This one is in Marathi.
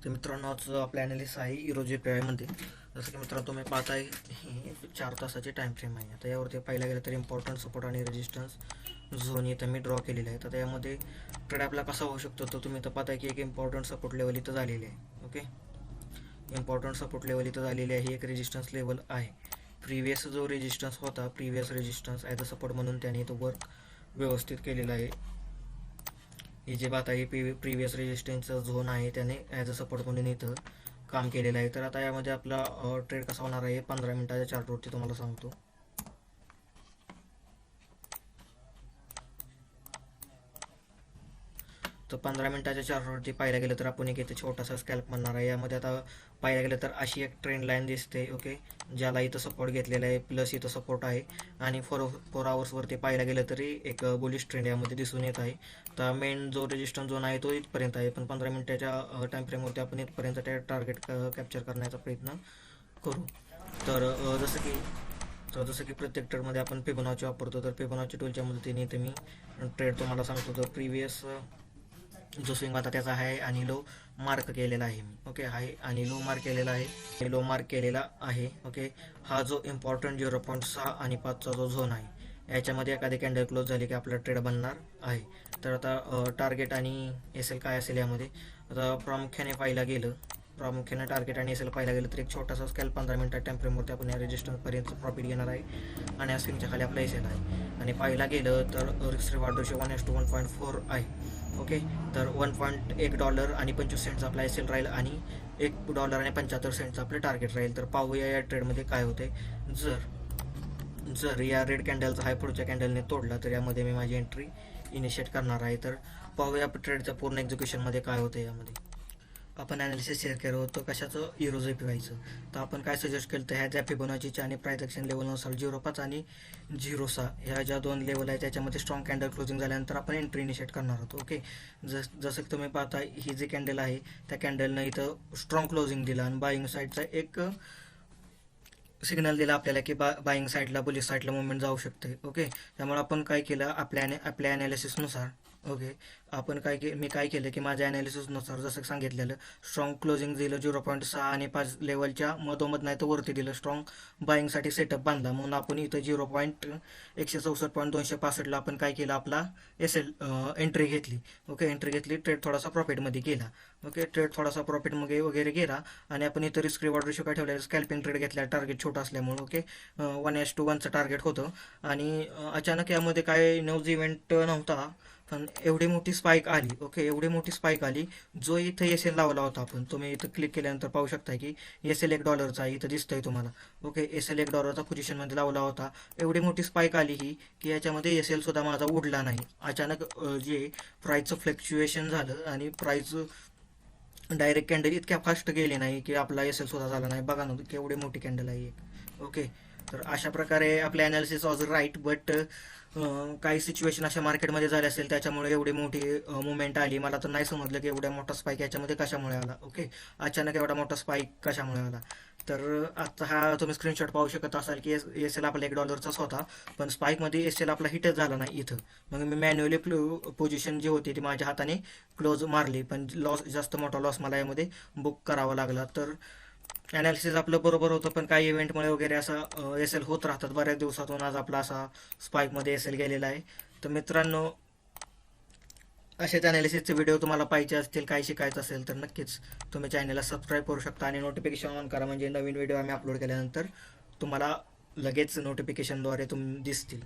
तर मित्रांनो आज आपला ॲनालिसिस आहे इरोजे पी आयमध्ये. जसं की मित्रांनो तुम्ही पाहताय ही 4 तासाची टाईम फ्रेम आहे. आता यावरती पाहिलं गेलं तर इम्पॉर्टंट सपोर्ट आणि रेजिस्टन्स झोन इथं मी ड्रॉ केलेला आहे. तर यामध्ये ट्रेड आपला कसा होऊ शकतो तर तुम्ही तर पाहताय की एक इम्पॉर्टंट सपोर्ट लेवल इथं झालेली आहे. ओके, इम्पॉर्टंट सपोर्ट लेवल इथं झालेली आहे. ही एक रेजिस्टन्स लेवल आहे. प्रिव्हियस जो रेजिस्टन्स होता, previous resistance as a support म्हणून त्याने तो वर्क व्यवस्थित केलेला आहे. हे जे आता हे प्रिव्हियस रेजिस्टन्सचा झोन आहे त्याने ॲज अ सपोर्ट म्हणून इथं काम केलेलं आहे. तर आता यामध्ये आपला ट्रेड कसा होणार आहे 15 मिनिटाच्या चार्टवरती तुम्हाला सांगतो. तर 15 मिनिटाच्या चार्टवरती पाहायला गेलं तर आपण एक इथे छोटासा स्कॅल्प म्हणणार आहे. यामध्ये आता पाहायला गेलं तर अशी एक ट्रेंड लाईन दिसते. ओके, ज्याला इथं सपोर्ट घेतलेला आहे प्लस इथं सपोर्ट आहे आणि 4 आवर्सवरती पाहायला गेलं तरी एक बुलिश ट्रेंड यामध्ये दिसून येत आहे. तर मेन जो रेजिस्टन्स झोन आहे तो इथपर्यंत आहे, पण 15 मिनिटाच्या टाईम फ्रेमवरती आपण इथपर्यंत त्या टार्गेट कॅप्चर करण्याचा प्रयत्न करू. तर जसं की प्रत्येक ट्रेडमध्ये आपण फिबोनाची वापरतो, तर फिबोनाची टूलच्या मदतीने इथे मी ट्रेड तुम्हाला सांगतो. तर प्रिव्हियस जो स्विंग होता त्याचा हाय आणि लो मार्क केलेला आहे मी. ओके, हाय आणि लो मार्क केलेला आहे, लो मार्क केलेला आहे. ओके, हा जो इम्पॉर्टंट 0.6 आणि 5चा जो झोन आहे याच्यामध्ये एखादी कॅन्डल क्लोज झाली की आपला ट्रेड बनणार आहे. तर आता टार्गेट आणि एस एल काय असेल यामध्ये आता प्रामुख्याने प्रामुख्याने टार्गेट आणि एस एल पाहायला गेलं तर एक छोटासा स्कॅल्प 15 मिनिटात टाइम फ्रेमवरती आपण या रेजिस्टन्सपर्यंत प्रॉफिट घेणार आहे आणि या स्विंगच्या खाली आपला एस एल आहे. आणि पाहायला गेलं तर रिस्क रिवॉर्ड रेशो 1:1.4 आहे. ओके, तर $1.1 आणि 25 सेंटचा आपला एस एल राहील आणि $1 आणि 75 सेंटचं आपलं टार्गेट राहील. तर पाहूया या ट्रेडमध्ये काय होते. जर या रेड कॅन्डलचा हाय पुढच्या कॅन्डलने तोडला तर यामध्ये मी माझी एंट्री इनिशिएट करणार आहे. तर पाहूया ट्रेडच्या पूर्ण एक्झिक्युशनमध्ये काय होतं. यामध्ये आपण ॲनालिसिस शेअर केलं होतं कशाचं, इरोजे पी वायचं. तर आपण काय सजेस्ट केलं तर ह्या ज्या फिबोनाचीच्या आणि प्राइस ॲक्शन लेवलनुसार 0.5 आणि 0.6 ह्या ज्या 2 लेवल आहे त्याच्यामध्ये स्ट्रॉंग कॅन्डल क्लोजिंग झाल्यानंतर आपण एंट्री इनिशिएट करणार आहोत. ओके, जसं की तुम्ही पाहता ही जी कॅन्डल आहे त्या कॅन्डलनं इथं स्ट्रॉंग क्लोजिंग दिला आणि बाईंग साईडचा एक सिग्नल दिला आपल्याला की बाईंग साईडला बुलिश साईडला मुवमेंट जाऊ शकते. ओके, त्यामुळे आपण काय केलं आपल्या ॲनालिसिसनुसार. ओके, मी काय केलं की माझ्या ॲनालिसिसनुसार जसं सांगितलेलं स्ट्रॉंग क्लोजिंग दिलं 0.6 आणि 5 लेवलच्या मधोमध नाही तर वरती दिलं. स्ट्रॉंग बाईंगसाठी सेटअप बांधला म्हणून आपण इथं 164.265ला आपण काय केलं आपला एस एल एंट्री घेतली. ओके, एंट्री घेतली, ट्रेड थोडासा प्रॉफिटमध्ये गेला. ओके, ट्रेड थोडासा प्रॉफिटमध्ये वगैरे गेला आणि आपण इथं रिस्क रिवॉर्ड रेशो काय ठेवलेलं स्कॅल्पिंग ट्रेड घेतला. टार्गेट छोटा असल्यामुळे ओके 1:1चं टार्गेट होतं आणि अचानक यामध्ये काय न्यूज इव्हेंट नव्हता पण एवढी मोठी स्पाईक आली. ओके, एवढी मोठी स्पाईक आली जो इथं एस एल लावला होता. आपण तुम्ही इथं क्लिक केल्यानंतर पाहू शकता की एस एल $1 इथं दिसतंय तुम्हाला. ओके, एस एल $1 पोझिशनमध्ये लावला होता. एवढी मोठी स्पाईक आली ही की याच्यामध्ये एस एल सुद्धा माझा उडला नाही. अचानक जे प्राईसचं फ्लक्च्युएशन झालं आणि प्राईस डायरेक्ट कॅन्डल इतक्या फास्ट गेली नाही की आपला एस एल सुद्धा झाला नाही. बघा ना केवढी मोठी कॅन्डल आहे एक. ओके, तर अशा प्रकारे आपल्या ॲनालिसिस वॉज राईट, बट काही सिच्युएशन अशा मार्केटमध्ये झाले असेल त्याच्यामुळे एवढी मोठी मुवमेंट आली. मला तर नाही समजलं की एवढ्या मोठा स्पाईक याच्यामध्ये कशामुळे आला. ओके, अचानक एवढा मोठा स्पाईक कशामुळे आला. तर आता हा तुम्ही स्क्रीनशॉट पाहू शकत असाल की एस एल आपला $1चाच होता पण स्पाईकमध्ये एस एल आपला हिटच झाला नाही इथं. मग मी मॅन्युअली पोझिशन जी होती ती माझ्या हाताने क्लोज मारली, पण जास्त मोठा लॉस मला यामध्ये बुक करावा लागला. तर ॲनालिसिस आपलं बरोबर होतं पण काही इव्हेंटमुळे वगैरे असं एस एल होत राहतात बऱ्याच दिवसातून. आज आपला असा स्पाईकमध्ये एस एल गेलेला आहे. तर मित्रांनो, असेच ॲनालिसिसचे व्हिडिओ तुम्हाला पाहिजे असतील, काही शिकायचं असेल तर नक्कीच तुम्ही चॅनलला सबस्क्राईब करू शकता आणि नोटिफिकेशन ऑन करा म्हणजे नवीन व्हिडिओ आम्ही अपलोड केल्यानंतर तुम्हाला लगेच नोटिफिकेशनद्वारे दिसतील.